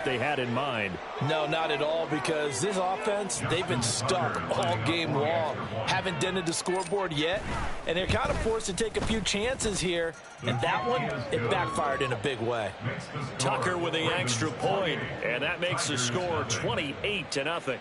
they had in mind. No, not at all, because this offense, they've been stuck all game long. Haven't dented the scoreboard yet, and they're kind of forced to take a few chances here, and that one, it backfired in a big way. Tucker with the extra point, and that makes the score 28-0.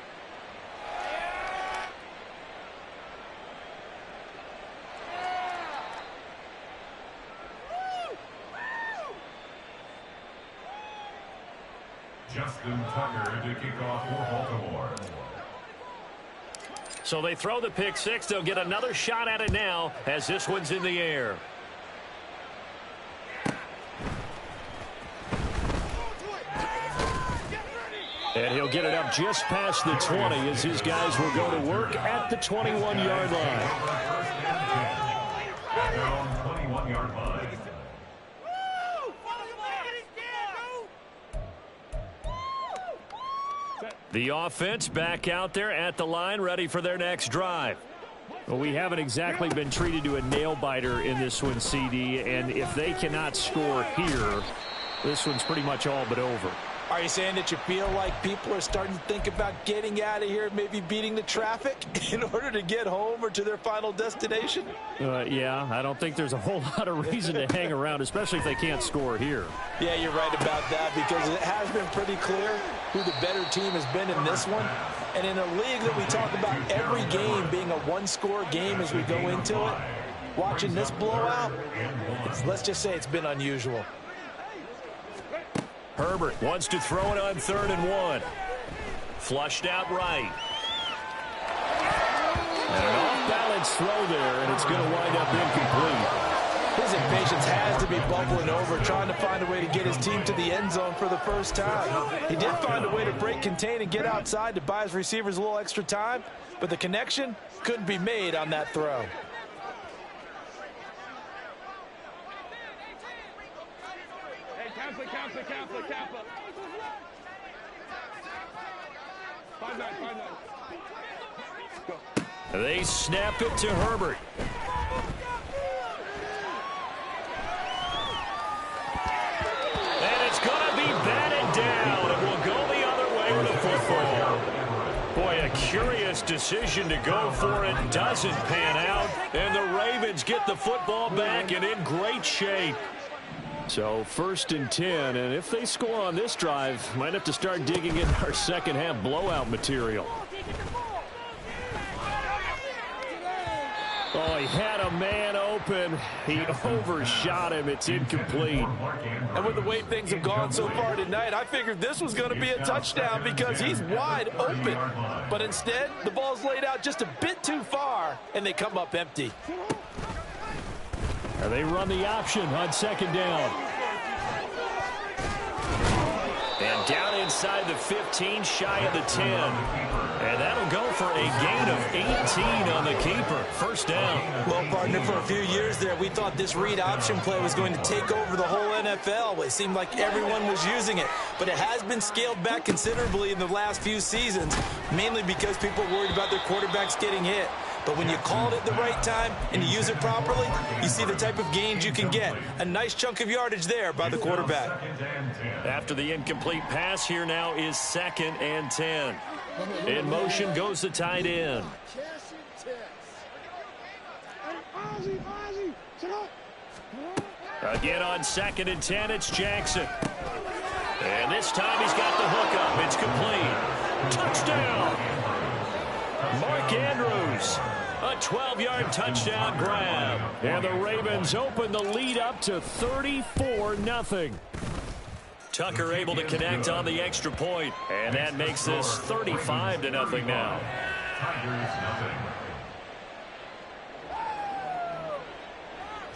Justin Tucker to kick off for Baltimore. So they throw the pick six. They'll get another shot at it now as this one's in the air. And he'll get it up just past the 20 as his guys will go to work at the 21-yard line. 21-yard line. The offense back out there at the line, ready for their next drive. Well, we haven't exactly been treated to a nail-biter in this one, CD, and if they cannot score here, this one's pretty much all but over. Are you saying that you feel like people are starting to think about getting out of here, maybe beating the traffic in order to get home or to their final destination? Yeah, I don't think there's a whole lot of reason to hang around, especially if they can't score here. Yeah, you're right about that, because it has been pretty clear who the better team has been in this one. And in a league that we talk about every game being a one-score game as we go into it, watching this blowout, let's just say it's been unusual. Herbert wants to throw it on 3rd and 1. Flushed out right. And an off-balance throw there, and it's going to wind up incomplete. His impatience has to be bubbling over, trying to find a way to get his team to the end zone for the first time. He did find a way to break contain and get outside to buy his receivers a little extra time, but the connection couldn't be made on that throw. They snap it to Herbert. And it's going to be batted down. It will go the other way with the football. Boy, a curious decision to go for it. Doesn't pan out. And the Ravens get the football back and in great shape. So 1st and 10, and if they score on this drive, might have to start digging into our second half blowout material. Oh, he had a man open. He overshot him. It's incomplete. And with the way things have gone so far tonight, I figured this was going to be a touchdown because he's wide open. But instead, the ball's laid out just a bit too far, and they come up empty. And they run the option on 2nd down. And down inside the 15, shy of the 10. And that'll go for a gain of 18 on the keeper. 1st down. Well, partner, for a few years there, we thought this read option play was going to take over the whole NFL. It seemed like everyone was using it. But it has been scaled back considerably in the last few seasons, mainly because people are worried about their quarterbacks getting hit. But when you call it at the right time and you use it properly, you see the type of gains you can get. A nice chunk of yardage there by the quarterback. After the incomplete pass, here now is 2nd and 10. In motion goes the tight end. Again on 2nd and 10, it's Jackson. And this time he's got the hook up. It's complete. Touchdown. Mark Andrews. A 12-yard touchdown grab. And the Ravens open the lead up to 34-0. Tucker able to connect on the extra point. And that makes this 35-0 now.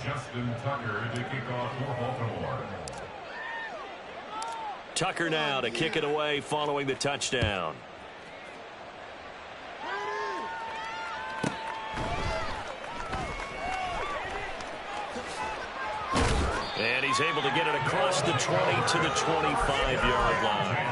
Justin Tucker to kick off for Baltimore. Tucker now to kick it away following the touchdown. And he's able to get it across the 20 to the 25-yard line.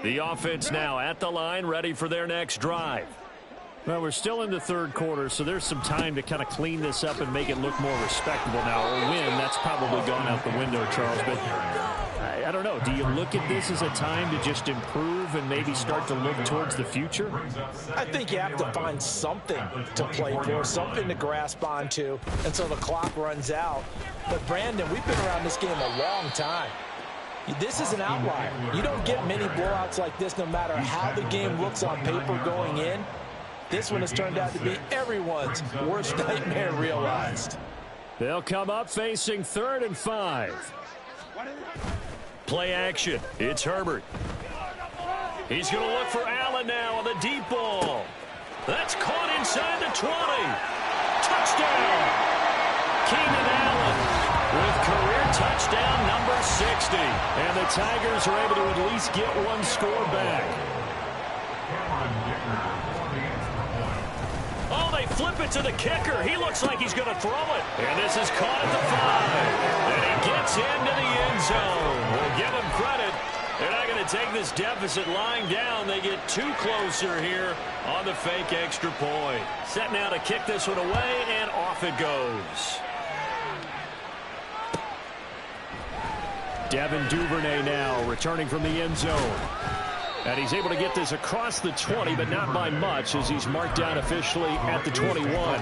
The offense now at the line, ready for their next drive. Well, we're still in the third quarter, so there's some time to kind of clean this up and make it look more respectable now. A win, that's probably gone out the window, Charles. But I don't know. Do you look at this as a time to just improve and maybe start to look towards the future? I think you have to find something to play for, something to grasp onto until the clock runs out. But, Brandon, we've been around this game a long time. This is an outlier. You don't get many blowouts like this no matter how the game looks on paper going in. This one has turned out to be everyone's worst nightmare realized. They'll come up facing 3rd and 5. Play action. It's Herbert. He's going to look for Allen now on the deep ball. That's caught inside the 20. Touchdown. Keenan Allen with career touchdown number 60. And the Tigers are able to at least get one score back. Oh, they flip it to the kicker. He looks like he's going to throw it. And this is caught at the 5. And he gets into the end zone. We'll give him credit. They're not going to take this deficit lying down. They get too closer here on the fake extra point. Set now to kick this one away, and off it goes. Devin Duvernay now returning from the end zone. And he's able to get this across the 20, but not by much, as he's marked down officially at the 21.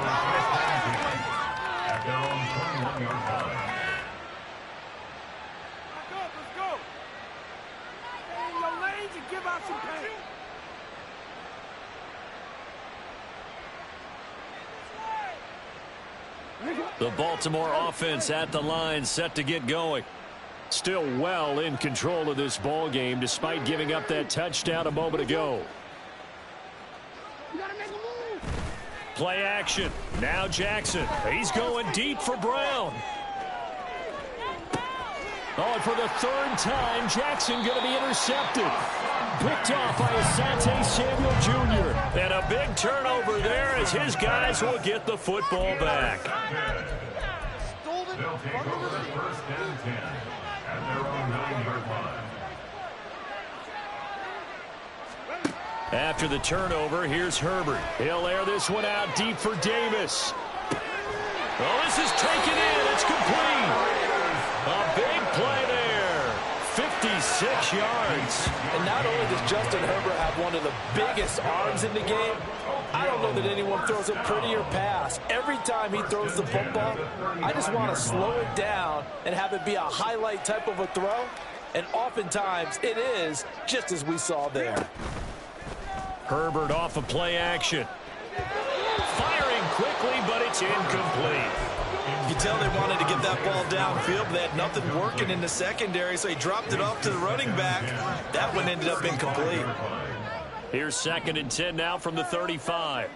The Baltimore offense at the line, set to get going. Still well in control of this ball game, despite giving up that touchdown a moment ago. Play action. Now Jackson. He's going deep for Brown. Oh, and for the 3rd time, Jackson going to be intercepted. Picked off by Asante Samuel Jr. And a big turnover there as his guys will get the football back. They'll take over the 1st and 10 at their own 9-yard line. After the turnover, here's Herbert. He'll air this one out deep for Davis. Oh, this is taken in. It's complete. A big play there. 56 yards. And not only does Justin Herbert have one of the biggest arms in the game, I don't know that anyone throws a prettier pass. Every time he throws the football, I just want to slow it down and have it be a highlight type of a throw. And oftentimes it is, just as we saw there. Herbert off of play action. Firing quickly, but it's incomplete. You tell they wanted to get that ball downfield. They had nothing working in the secondary, so he dropped it off to the running back. That one ended up incomplete. Here's 2nd and 10 now from the 35.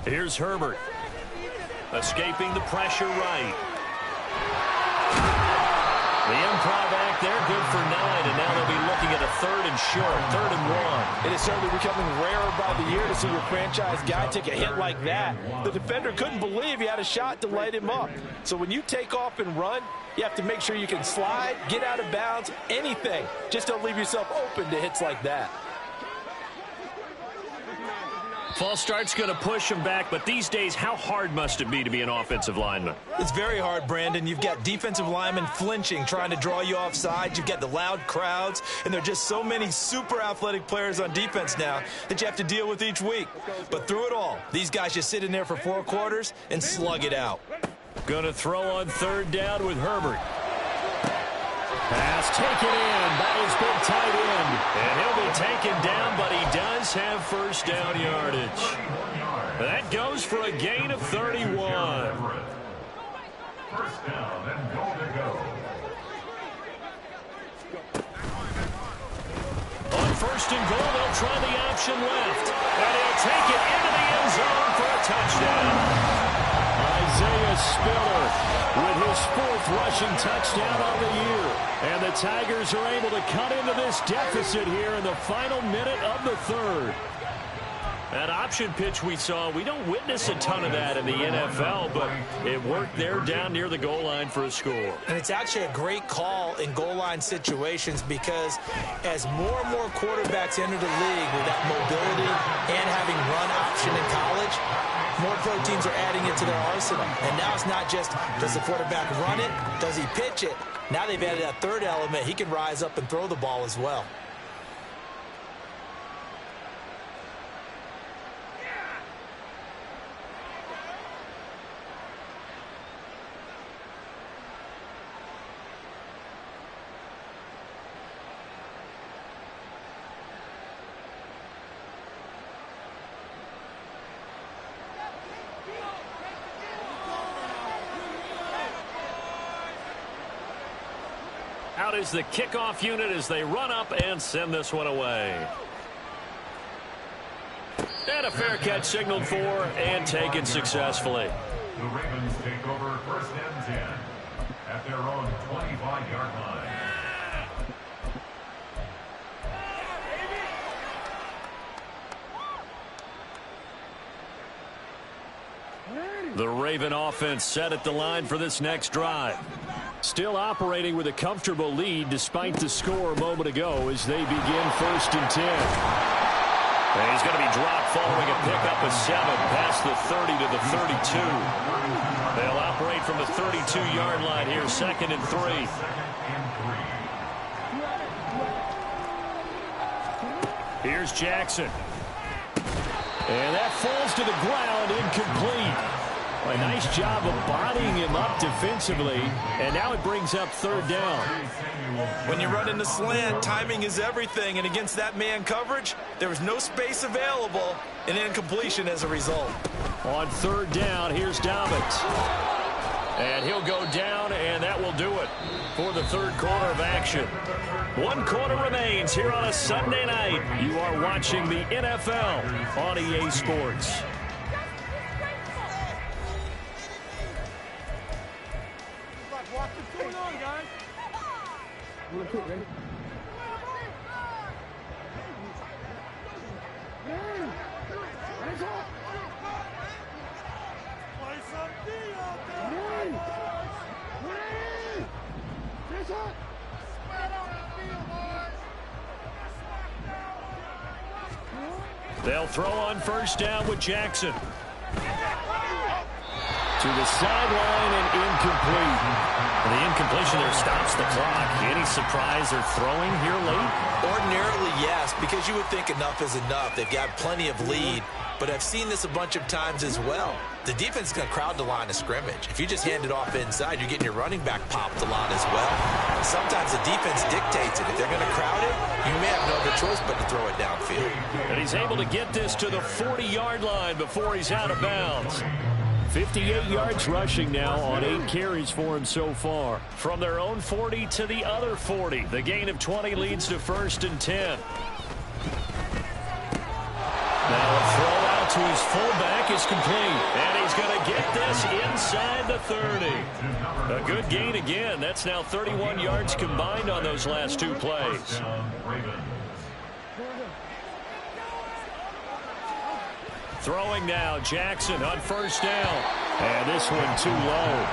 Here's Herbert. Escaping the pressure right. The improv act there, good for 9, and now they'll be looking at a 3rd and short, 3rd and 1. It is certainly becoming rarer by the year to see your franchise guy take a hit like that. The defender couldn't believe he had a shot to light him up. So when you take off and run, you have to make sure you can slide, get out of bounds, anything. Just don't leave yourself open to hits like that. False start's going to push him back, but these days, how hard must it be to be an offensive lineman? It's very hard, Brandon. You've got defensive linemen flinching, trying to draw you off sides. You've got the loud crowds, and there are just so many super athletic players on defense now that you have to deal with each week. But through it all, these guys just sit in there for 4 quarters and slug it out. Going to throw on 3rd down with Herbert. Pass taken in by his big tight end. And he'll be taken down, but he does have 1st down yardage. That goes for a gain of 31. 1st down and goal to go. On 1st and goal, they'll try the option left. And he'll take it into the end zone for a touchdown. Isaiah Spiller with his 4th rushing touchdown of the year. And the Tigers are able to cut into this deficit here in the final minute of the 3rd. That option pitch we saw, we don't witness a ton of that in the NFL, but it worked there down near the goal line for a score. And it's actually a great call in goal line situations because as more and more quarterbacks enter the league with that mobility and having run option in college, more pro teams are adding it to their arsenal. And now it's not just, does the quarterback run it? Does he pitch it? Now they've added that third element. He can rise up and throw the ball as well. Out is the kickoff unit as they run up and send this one away. And a fair catch signaled for and taken successfully. The Ravens take over 1st and 10 at their own 25-yard line. The Raven offense set at the line for this next drive. Still operating with a comfortable lead despite the score a moment ago as they begin 1st and 10. And he's going to be dropped following a pickup of 7 past the 30 to the 32. They'll operate from the 32-yard line here, 2nd and 3. Here's Jackson. And that falls to the ground, incomplete. A nice job of bodying him up defensively, and now it brings up 3rd down. When you run in the slant, timing is everything, and against that man coverage, there was no space available, and incompletion as a result. On 3rd down, here's Dobbins. And he'll go down, and that will do it for the 3rd quarter of action. 1 quarter remains here on a Sunday night. You are watching the NFL on EA Sports. They'll throw on 1st down with Jackson. To the sideline and incomplete. And the incompletion there stops the clock. Any surprise they're throwing here late? Ordinarily, yes, because you would think enough is enough. They've got plenty of lead, but I've seen this a bunch of times as well. The defense is going to crowd the line of scrimmage. If you just hand it off inside, you're getting your running back popped a lot as well. Sometimes the defense dictates it. If they're going to crowd it, you may have no other choice but to throw it downfield. And he's able to get this to the 40-yard line before he's out of bounds. 58 yards rushing now on 8 carries for him so far. From their own 40 to the other 40. The gain of 20 leads to 1st and 10. Now a throw out to his fullback is complete. And he's going to get this inside the 30. A good gain again. That's now 31 yards combined on those last 2 plays. Throwing now, Jackson on 1st down. And this one too low.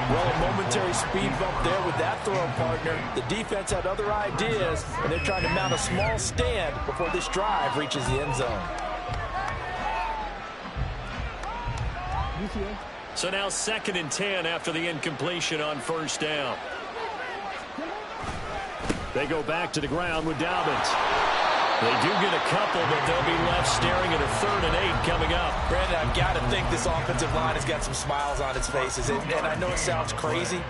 Well, a momentary speed bump there with that throw, partner. The defense had other ideas, and they're trying to mount a small stand before this drive reaches the end zone. So now 2nd and 10 after the incompletion on 1st down. They go back to the ground with Dobbins. They do get a couple, but they'll be left staring at a 3rd and 8 coming up. Brandon, I've got to think this offensive line has got some smiles on its faces. And I know it sounds crazy,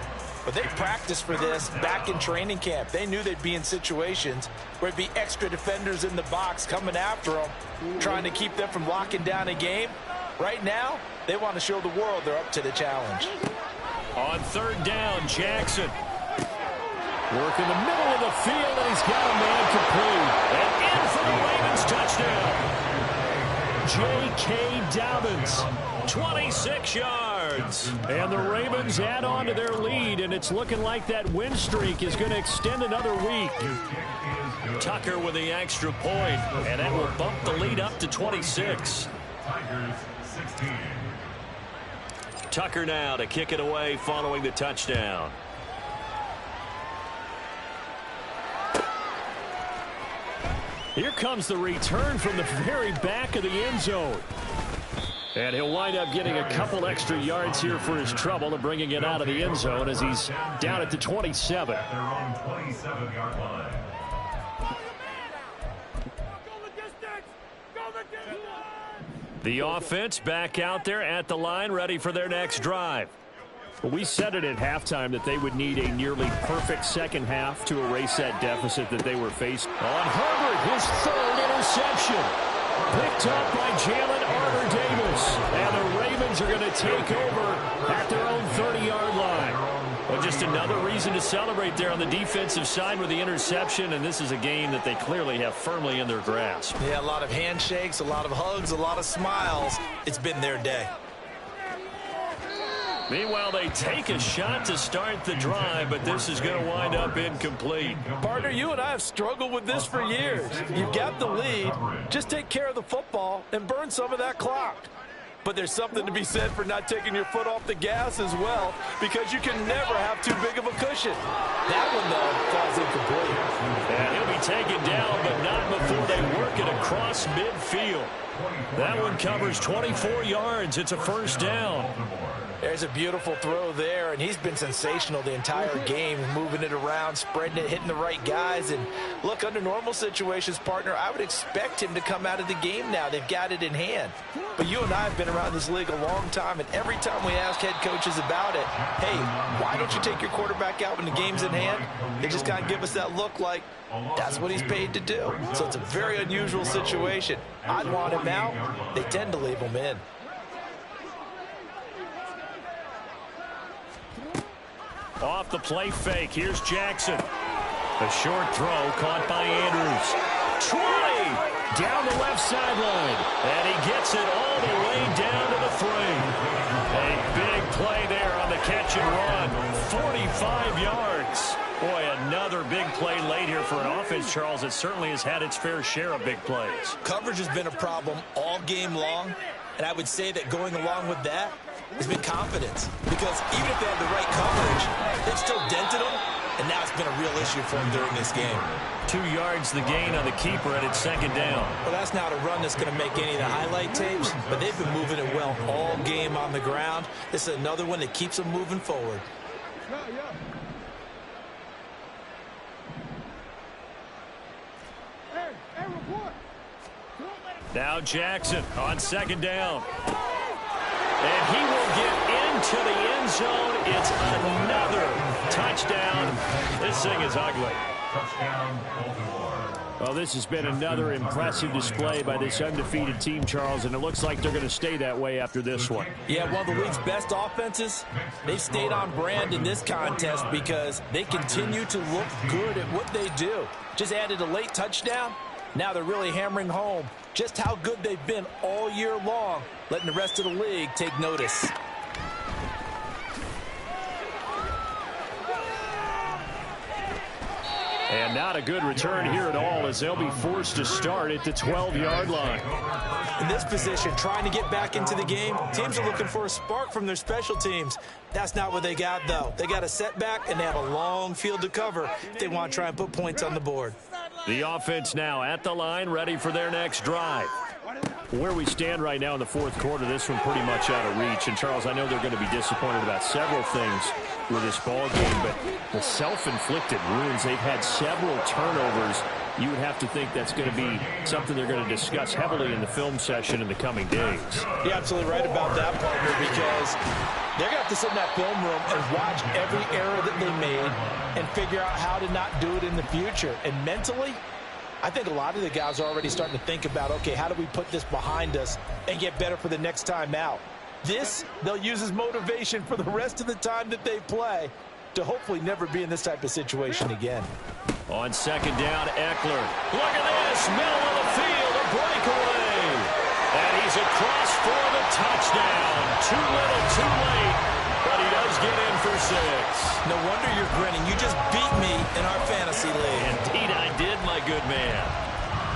but they practiced for this back in training camp. They knew they'd be in situations where it'd be extra defenders in the box coming after them, trying to keep them from locking down a game. Right now, they want to show the world they're up to the challenge. On 3rd down, Jackson. Work in the middle of the field, and he's got a man complete. And in for the Ravens touchdown. J.K. Dobbins. 26 yards. yards. And the Ravens add on to their lead, and it's looking like that win streak is going to extend another week. Tucker with the extra point, and that will bump the lead up to 26. Tigers 16. Tucker now to kick it away following the touchdown. Here comes the return from the very back of the end zone. And he'll wind up getting a couple extra yards here for his trouble and bringing it out of the end zone as he's down at the 27. At their own 27-yard line. The offense back out there at the line, ready for their next drive. Well, we said it at halftime that they would need a nearly perfect second half to erase that deficit that they were facing. On Herbert, his third interception. Picked up by Jalen Armour-Davis. And the Ravens are going to take over at their own 30-yard line. Well, just another reason to celebrate there on the defensive side with the interception, and this is a game that they clearly have firmly in their grasp. Yeah, a lot of handshakes, a lot of hugs, a lot of smiles. It's been their day. Meanwhile, they take a shot to start the drive, but this is going to wind up incomplete. Partner, you and I have struggled with this for years. You've got the lead. Just take care of the football and burn some of that clock. But there's something to be said for not taking your foot off the gas as well, because you can never have too big of a cushion. That one, though, falls incomplete. And he'll be taken down, but not before they work it across midfield. That one covers 24 yards. It's a first down. There's a beautiful throw there, and he's been sensational the entire game, moving it around, spreading it, hitting the right guys. And look, under normal situations, partner, I would expect him to come out of the game now. They've got it in hand. But you and I have been around this league a long time, and every time we ask head coaches about it, hey, why don't you take your quarterback out when the game's in hand? They just kind of give us that look like that's what he's paid to do. So it's a very unusual situation. I'd want him out. They tend to leave him in. Off the play fake. Here's Jackson. A short throw caught by Andrews. 20 down the left sideline. And he gets it all the way down to the 3. A big play there on the catch and run. 45 yards. Boy, another big play late here for an offense, Charles, that certainly has had its fair share of big plays. Coverage has been a problem all game long, and I would say that going along with that has been confidence, because even if they have the right coverage, they've still dented them, and now it's been a real issue for them during this game. 2 yards the gain on the keeper, and it's second down. Well, that's not a run that's going to make any of the highlight tapes, but they've been moving it well all game on the ground. This is another one that keeps them moving forward. Now Jackson on second down. And he will get into the end zone. It's another touchdown. This thing is ugly. Touchdown, Baltimore. Well, this has been another impressive display by this undefeated team, Charles, and it looks like they're going to stay that way after this one. Yeah, one of the league's best offenses. They've stayed on brand in this contest because they continue to look good at what they do. Just added a late touchdown. Now they're really hammering home just how good they've been all year long, letting the rest of the league take notice. And not a good return here at all, as they'll be forced to start at the 12-yard line. In this position, trying to get back into the game, teams are looking for a spark from their special teams. That's not what they got, though. They got a setback, and they have a long field to cover if they want to try and put points on the board. The offense now at the line, ready for their next drive. Where we stand right now in the fourth quarter, this one pretty much out of reach. And, Charles, I know they're going to be disappointed about several things with this ball game, but the self-inflicted wounds, they've had several turnovers. You would have to think that's going to be something they're going to discuss heavily in the film session in the coming days. You're absolutely right about that, partner, because they're going to have to sit in that film room and watch every error that they made and figure out how to not do it in the future. And mentally, I think a lot of the guys are already starting to think about, okay, how do we put this behind us and get better for the next time out? This, they'll use as motivation for the rest of the time that they play to hopefully never be in this type of situation again. On second down, Eckler. Look at this, middle of the field, a breakaway. And he's across for the touchdown. too little, too late, but he does get in for 6. No wonder you're grinning. You just beat me in our fantasy league. Indeed I did, my good man.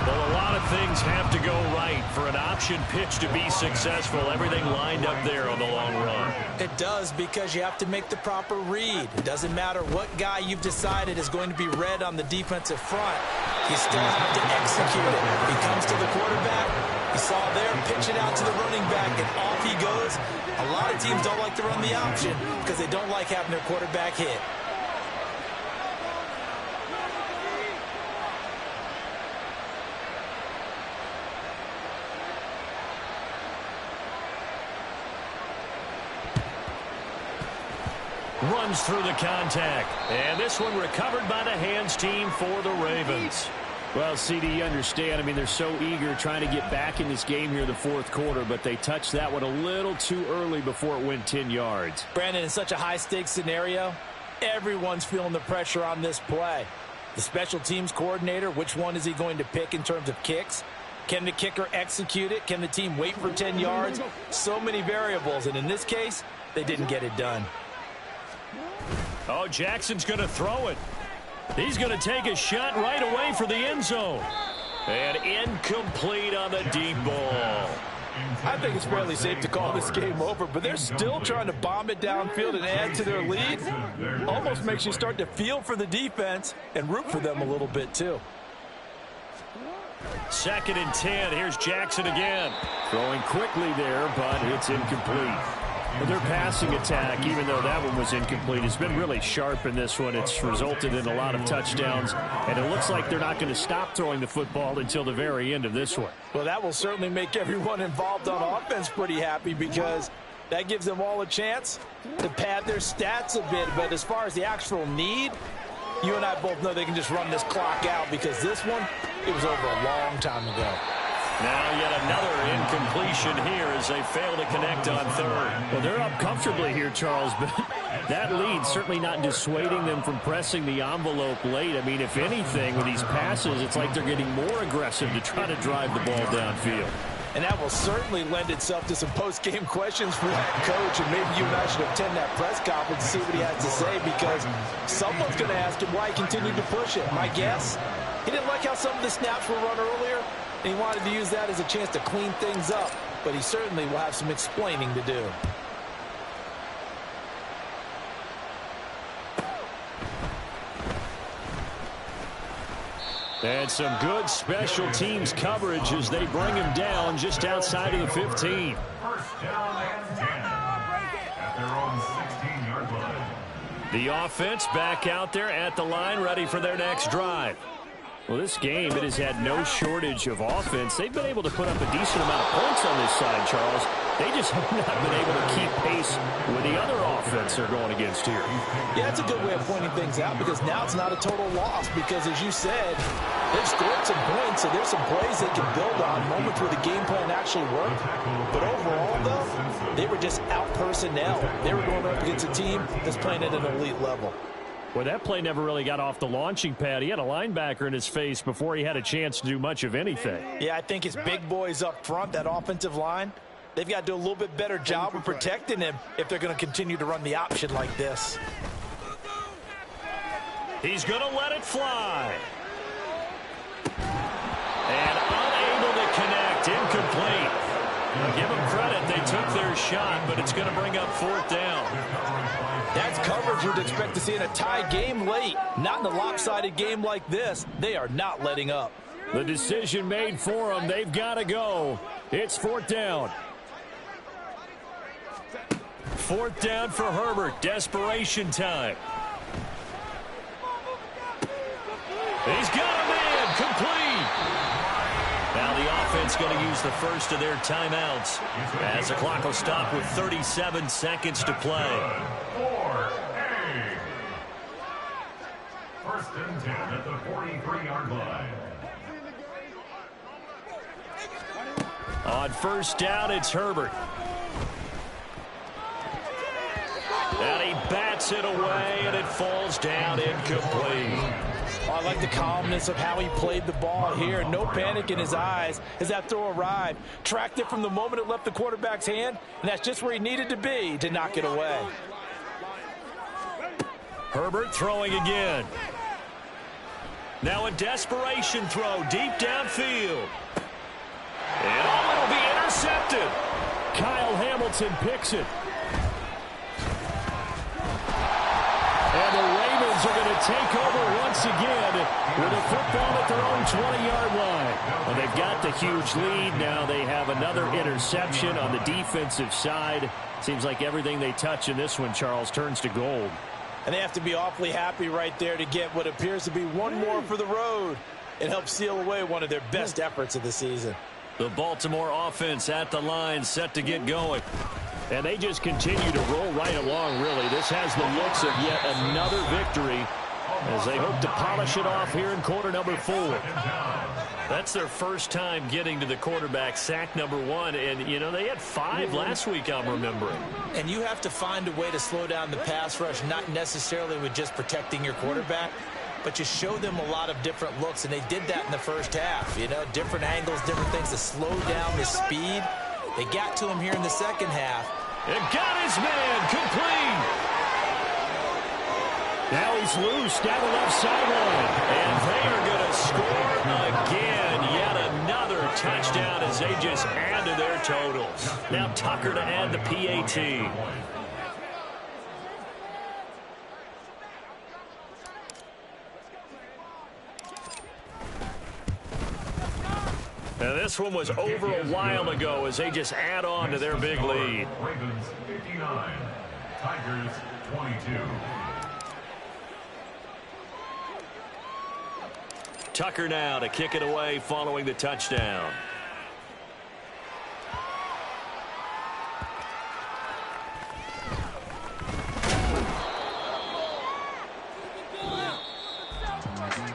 Well, a lot of things have to go right for an option pitch to be successful. Everything lined up there on the long run. It does, because you have to make the proper read. It doesn't matter what guy you've decided is going to be read on the defensive front. You still have to execute it. He comes to the quarterback. You saw there, pitch it out to the running back, and off he goes. A lot of teams don't like to run the option because they don't like having their quarterback hit. Runs through the contact. And this one recovered by the hands team for the Ravens. Well, CD, you understand. I mean, they're so eager trying to get back in this game here in the fourth quarter, but they touched that one a little too early before it went 10 yards. Brandon, in such a high-stakes scenario, everyone's feeling the pressure on this play. The special teams coordinator, which one is he going to pick in terms of kicks? Can the kicker execute it? Can the team wait for 10 yards? So many variables, and in this case, they didn't get it done. Oh, Jackson's going to throw it. He's going to take a shot right away for the end zone. And incomplete on the deep ball. I think it's fairly safe to call this game over, but they're still trying to bomb it downfield and add to their lead. Almost makes you start to feel for the defense and root for them a little bit, too. 2nd and 10. Here's Jackson again. Throwing quickly there, but it's incomplete. Well, their passing attack, even though that one was incomplete, has been really sharp in this one. It's resulted in a lot of touchdowns, and it looks like they're not going to stop throwing the football until the very end of this one. Well, that will certainly make everyone involved on offense pretty happy, because that gives them all a chance to pad their stats a bit. But as far as the actual need, you and I both know they can just run this clock out, because this one, it was over a long time ago. Now yet another incompletion here as they fail to connect on 3rd. Well, they're up comfortably here, Charles, but that lead certainly not dissuading them from pressing the envelope late. I mean, if anything, with these passes, it's like they're getting more aggressive to try to drive the ball downfield. And that will certainly lend itself to some post-game questions for that coach, and maybe you and I should attend that press conference to see what he has to say, because someone's going to ask him why he continued to push it. My guess, he didn't like how some of the snaps were run earlier, and he wanted to use that as a chance to clean things up, but he certainly will have some explaining to do. And some good special teams coverage as they bring him down just outside of the 15. 1st down and 10 at their own 16-yard line. The offense back out there at the line, ready for their next drive. Well, this game, it has had no shortage of offense. They've been able to put up a decent amount of points on this side, Charles. They just have not been able to keep pace with the other offense they're going against here. Yeah, that's a good way of pointing things out, because now it's not a total loss, because as you said, they've scored some points, so there's some plays they can build on, moments where the game plan actually worked. But overall, though, they were just out personnel. They were going up against a team that's playing at an elite level. Well, that play never really got off the launching pad. He had a linebacker in his face before he had a chance to do much of anything. Yeah, I think it's big boys up front, that offensive line. They've got to do a little bit better job of protecting him if they're going to continue to run the option like this. He's going to let it fly. And unable to connect, incomplete. Give them credit, they took their shot, but it's going to bring up 4th down. That's coverage you'd expect to see in a tie game late. Not in a lopsided game like this. They are not letting up. The decision made for them. They've got to go. It's 4th down. 4th down for Herbert. Desperation time. He's got a man. Complete. Now the offense going to use the first of their timeouts as the clock will stop with 37 seconds to play. 1st and 10 at the 43-yard line. On 1st down, it's Herbert. And he bats it away, and it falls down incomplete. I like the calmness of how he played the ball here. No panic in his eyes as that throw arrived. Tracked it from the moment it left the quarterback's hand, and that's just where he needed to be to knock it away. Herbert throwing again. Now a desperation throw deep downfield. And it'll be intercepted. Kyle Hamilton picks it. And the Ravens are going to take over once again with a football at their own 20-yard line. And they've got the huge lead. Now they have another interception on the defensive side. Seems like everything they touch in this one, Charles, turns to gold. And they have to be awfully happy right there to get what appears to be one more for the road. It helps seal away one of their best efforts of the season. The Baltimore offense at the line, set to get going. And they just continue to roll right along, really. This has the looks of yet another victory as they hope to polish it off here in quarter number 4. That's their first time getting to the quarterback, sack number 1. And, you know, they had 5 last week, I'm remembering. And you have to find a way to slow down the pass rush, not necessarily with just protecting your quarterback, but you show them a lot of different looks, and they did that in the first half. You know, different angles, different things to slow down the speed. They got to him here in the second half. And got his man complete. Now he's loose down the left sideline. And they are going to score again. Yet another touchdown as they just add to their totals. Now Tucker to add the PAT. And this one was over a while ago as they just add on to their big lead. Ravens 59, Tigers 22. Tucker now to kick it away following the touchdown.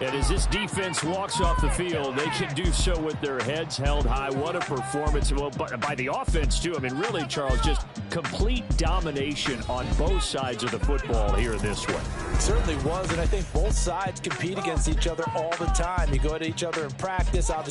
And as this defense walks off the field, they can do so with their heads held high. What a performance. Well, by the offense, too. I mean, really, Charles, just complete domination on both sides of the football here in this one. It certainly was, and I think both sides compete against each other all the time. You go at each other in practice, obviously.